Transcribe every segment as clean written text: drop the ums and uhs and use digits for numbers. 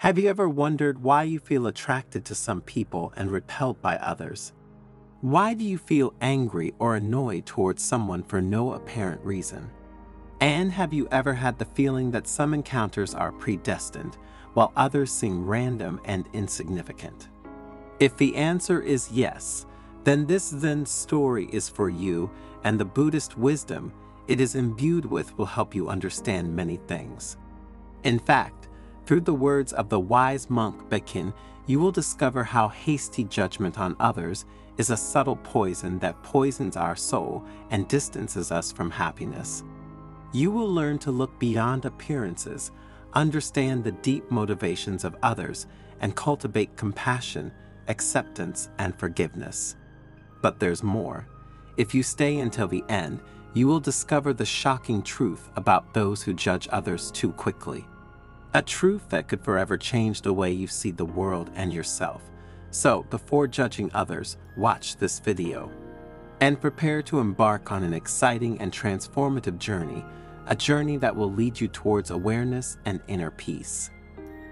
Have you ever wondered why you feel attracted to some people and repelled by others? Why do you feel angry or annoyed towards someone for no apparent reason? And have you ever had the feeling that some encounters are predestined, while others seem random and insignificant? If the answer is yes, then this Zen story is for you, and the Buddhist wisdom it is imbued with will help you understand many things. In fact, through the words of the wise monk Bekin, you will discover how hasty judgment on others is a subtle poison that poisons our soul and distances us from happiness. You will learn to look beyond appearances, understand the deep motivations of others, and cultivate compassion, acceptance, and forgiveness. But there's more. If you stay until the end, you will discover the shocking truth about those who judge others too quickly. A truth that could forever change the way you see the world and yourself. So, before judging others, watch this video. And prepare to embark on an exciting and transformative journey, a journey that will lead you towards awareness and inner peace.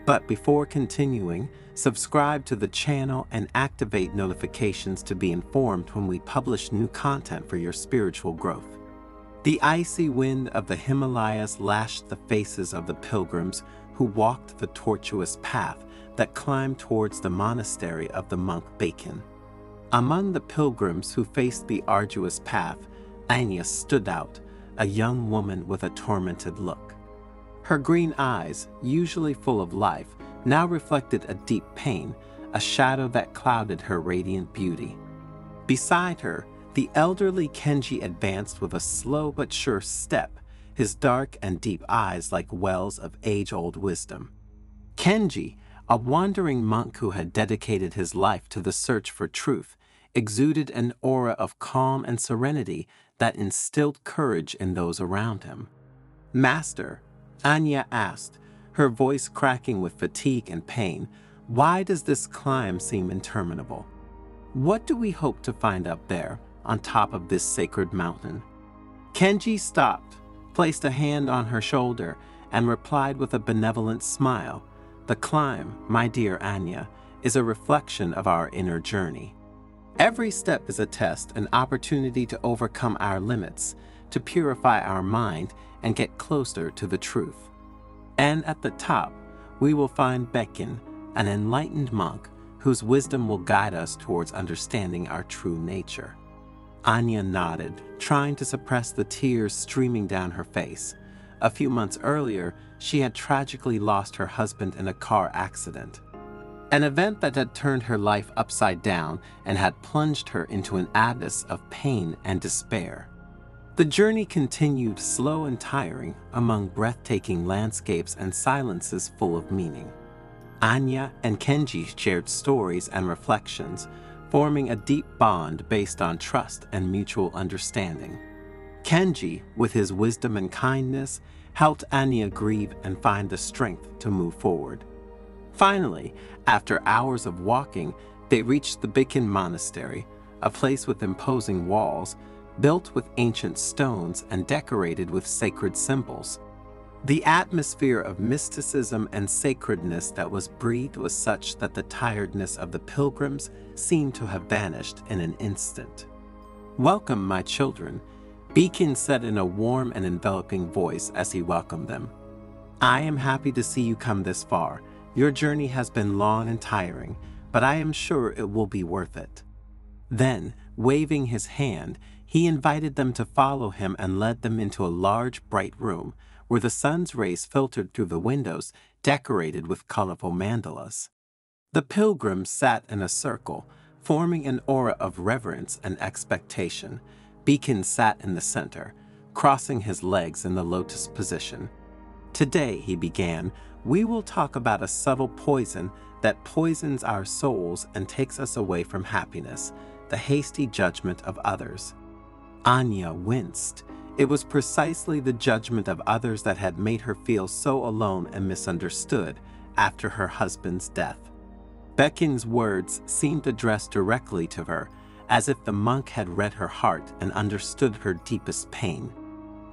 But before continuing, subscribe to the channel and activate notifications to be informed when we publish new content for your spiritual growth. The icy wind of the Himalayas lashed the faces of the pilgrims who walked the tortuous path that climbed towards the monastery of the monk Bekin. Among the pilgrims who faced the arduous path, Anya stood out, a young woman with a tormented look. Her green eyes, usually full of life, now reflected a deep pain, a shadow that clouded her radiant beauty. Beside her, the elderly Kenji advanced with a slow but sure step, his dark and deep eyes like wells of age-old wisdom. Kenji, a wandering monk who had dedicated his life to the search for truth, exuded an aura of calm and serenity that instilled courage in those around him. "Master," Anya asked, her voice cracking with fatigue and pain, "why does this climb seem interminable? What do we hope to find up there, on top of this sacred mountain?" Kenji stopped, placed a hand on her shoulder, and replied with a benevolent smile, "The climb, my dear Anya, is a reflection of our inner journey. Every step is a test, an opportunity to overcome our limits, to purify our mind, and get closer to the truth. And at the top, we will find Bekin, an enlightened monk whose wisdom will guide us towards understanding our true nature." Anya nodded, trying to suppress the tears streaming down her face. A few months earlier, she had tragically lost her husband in a car accident. An event that had turned her life upside down and had plunged her into an abyss of pain and despair. The journey continued slow and tiring among breathtaking landscapes and silences full of meaning. Anya and Kenji shared stories and reflections, forming a deep bond based on trust and mutual understanding. Kenji, with his wisdom and kindness, helped Anya grieve and find the strength to move forward. Finally, after hours of walking, they reached the Bekin Monastery, a place with imposing walls, built with ancient stones and decorated with sacred symbols. The atmosphere of mysticism and sacredness that was breathed was such that the tiredness of the pilgrims seemed to have vanished in an instant. "Welcome, my children," Bekin said in a warm and enveloping voice as he welcomed them. "I am happy to see you come this far. Your journey has been long and tiring, but I am sure it will be worth it." Then, waving his hand, he invited them to follow him and led them into a large, bright room, where the sun's rays filtered through the windows decorated with colorful mandalas. The pilgrims sat in a circle, forming an aura of reverence and expectation. Bekin sat in the center, crossing his legs in the lotus position. "Today," he began, "we will talk about a subtle poison that poisons our souls and takes us away from happiness, the hasty judgment of others." Anya winced. It was precisely the judgment of others that had made her feel so alone and misunderstood after her husband's death. Bekin's words seemed addressed directly to her, as if the monk had read her heart and understood her deepest pain.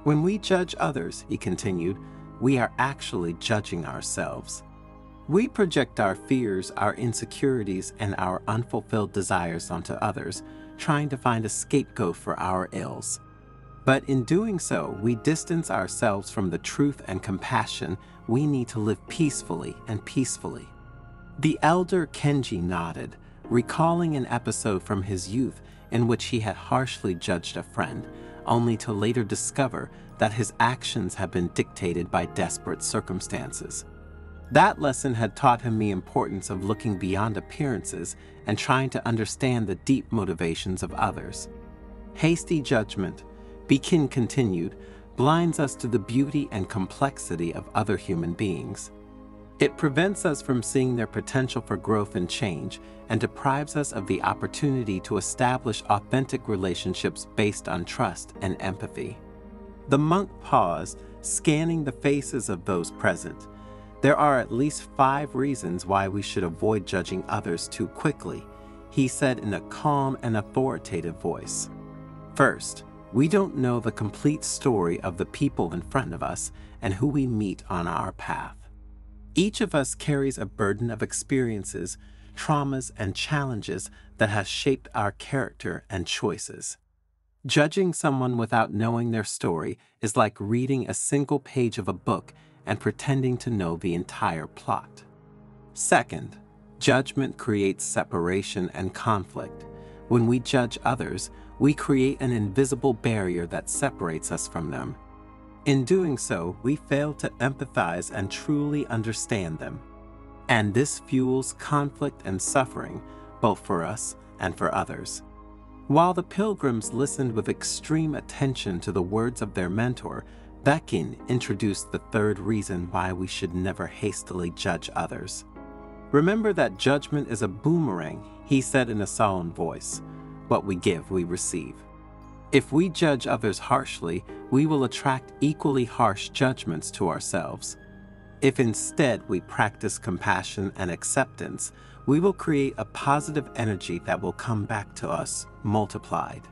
"When we judge others," he continued, "we are actually judging ourselves. We project our fears, our insecurities, and our unfulfilled desires onto others, trying to find a scapegoat for our ills. But in doing so, we distance ourselves from the truth and compassion we need to live peacefully and peacefully. The elder Kenji nodded, recalling an episode from his youth in which he had harshly judged a friend, only to later discover that his actions had been dictated by desperate circumstances. That lesson had taught him the importance of looking beyond appearances and trying to understand the deep motivations of others. Hasty judgment, Bekin continued, blinds us to the beauty and complexity of other human beings. It prevents us from seeing their potential for growth and change and deprives us of the opportunity to establish authentic relationships based on trust and empathy. The monk paused, scanning the faces of those present. There are at least 5 reasons why we should avoid judging others too quickly, he said in a calm and authoritative voice. First, we don't know the complete story of the people in front of us and who we meet on our path. Each of us carries a burden of experiences, traumas, and challenges that has shaped our character and choices. Judging someone without knowing their story is like reading a single page of a book and pretending to know the entire plot. Second, judgment creates separation and conflict. When we judge others, we create an invisible barrier that separates us from them. In doing so, we fail to empathize and truly understand them. And this fuels conflict and suffering, both for us and for others. While the pilgrims listened with extreme attention to the words of their mentor, Bekin introduced the third reason why we should never hastily judge others. Remember that judgment is a boomerang, he said in a solemn voice. What we give, we receive. If we judge others harshly, we will attract equally harsh judgments to ourselves. If instead we practice compassion and acceptance, we will create a positive energy that will come back to us multiplied.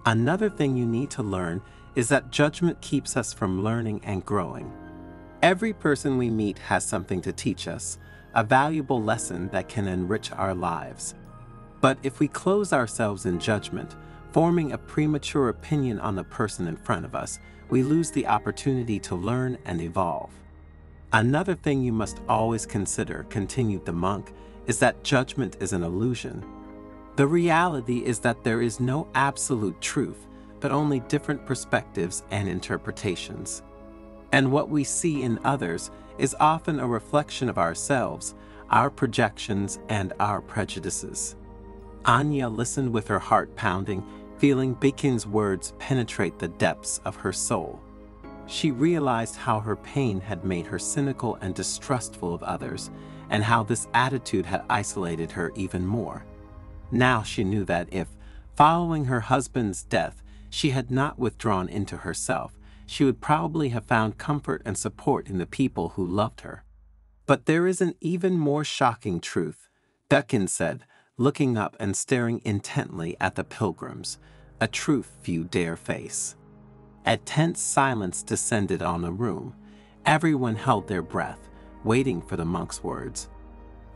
Another thing you need to learn is that judgment keeps us from learning and growing. Every person we meet has something to teach us, a valuable lesson that can enrich our lives. But if we close ourselves in judgment, forming a premature opinion on the person in front of us, we lose the opportunity to learn and evolve. Another thing you must always consider, continued the monk, is that judgment is an illusion. The reality is that there is no absolute truth, but only different perspectives and interpretations. And what we see in others is often a reflection of ourselves, our projections, and our prejudices. Anya listened with her heart pounding, feeling Bekin's words penetrate the depths of her soul. She realized how her pain had made her cynical and distrustful of others, and how this attitude had isolated her even more. Now she knew that if, following her husband's death, she had not withdrawn into herself, she would probably have found comfort and support in the people who loved her. But there is an even more shocking truth, Bekin said, looking up and staring intently at the pilgrims, a truth few dare face. A tense silence descended on the room. Everyone held their breath, waiting for the monk's words.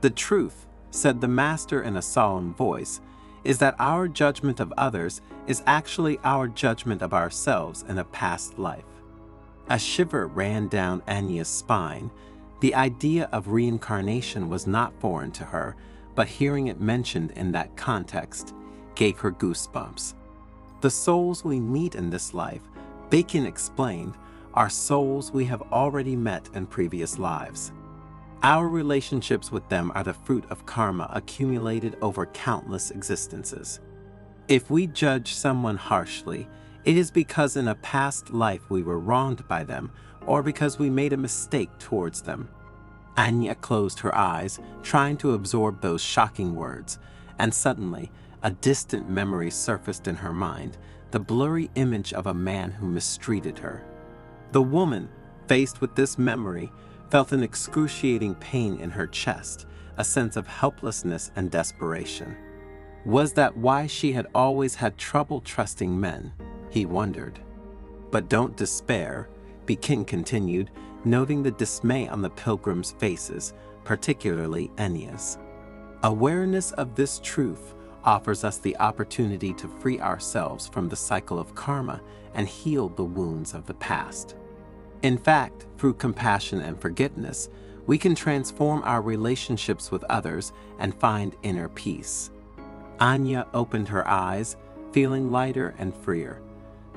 The truth, said the master in a solemn voice, is that our judgment of others is actually our judgment of ourselves in a past life. A shiver ran down Anya's spine. The idea of reincarnation was not foreign to her, but hearing it mentioned in that context gave her goosebumps. The souls we meet in this life, Bekin explained, are souls we have already met in previous lives. Our relationships with them are the fruit of karma accumulated over countless existences. If we judge someone harshly, it is because in a past life we were wronged by them or because we made a mistake towards them. Anya closed her eyes, trying to absorb those shocking words, and suddenly, a distant memory surfaced in her mind, the blurry image of a man who mistreated her. The woman, faced with this memory, felt an excruciating pain in her chest, a sense of helplessness and desperation. Was that why she had always had trouble trusting men? He wondered. But don't despair, Bekin continued, noting the dismay on the pilgrims' faces, particularly Anya's. Awareness of this truth offers us the opportunity to free ourselves from the cycle of karma and heal the wounds of the past. In fact, through compassion and forgiveness, we can transform our relationships with others and find inner peace. Anya opened her eyes, feeling lighter and freer.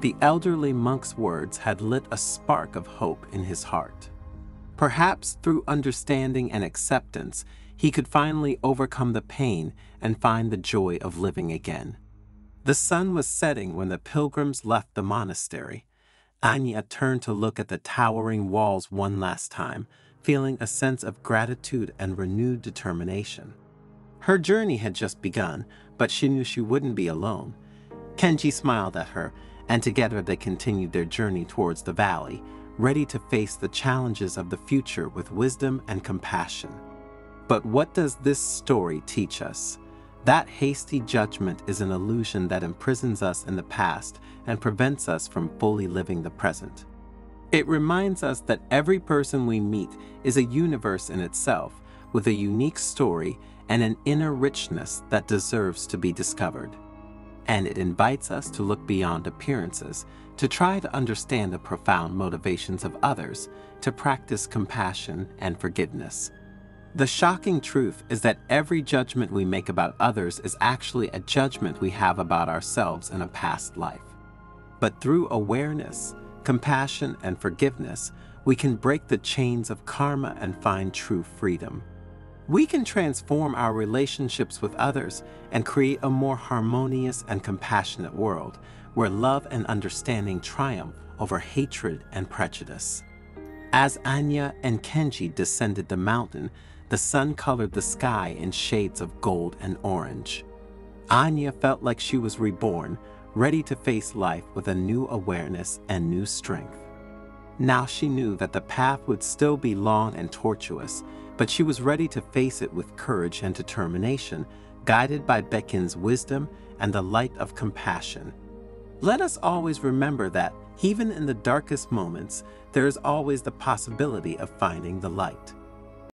The elderly monk's words had lit a spark of hope in his heart. Perhaps through understanding and acceptance, he could finally overcome the pain and find the joy of living again. The sun was setting when the pilgrims left the monastery. Anya turned to look at the towering walls one last time, feeling a sense of gratitude and renewed determination. Her journey had just begun, but she knew she wouldn't be alone. Kenji smiled at her, and together they continued their journey towards the valley, ready to face the challenges of the future with wisdom and compassion. But what does this story teach us? That hasty judgment is an illusion that imprisons us in the past and prevents us from fully living the present. It reminds us that every person we meet is a universe in itself, with a unique story and an inner richness that deserves to be discovered. And it invites us to look beyond appearances, to try to understand the profound motivations of others, to practice compassion and forgiveness. The shocking truth is that every judgment we make about others is actually a judgment we have about ourselves in a past life. But through awareness, compassion, and forgiveness, we can break the chains of karma and find true freedom. We can transform our relationships with others and create a more harmonious and compassionate world where love and understanding triumph over hatred and prejudice. As Anya and Kenji descended the mountain, the sun colored the sky in shades of gold and orange. Anya felt like she was reborn, ready to face life with a new awareness and new strength. Now she knew that the path would still be long and tortuous, but she was ready to face it with courage and determination, guided by Bekin's wisdom and the light of compassion. Let us always remember that, even in the darkest moments, there is always the possibility of finding the light.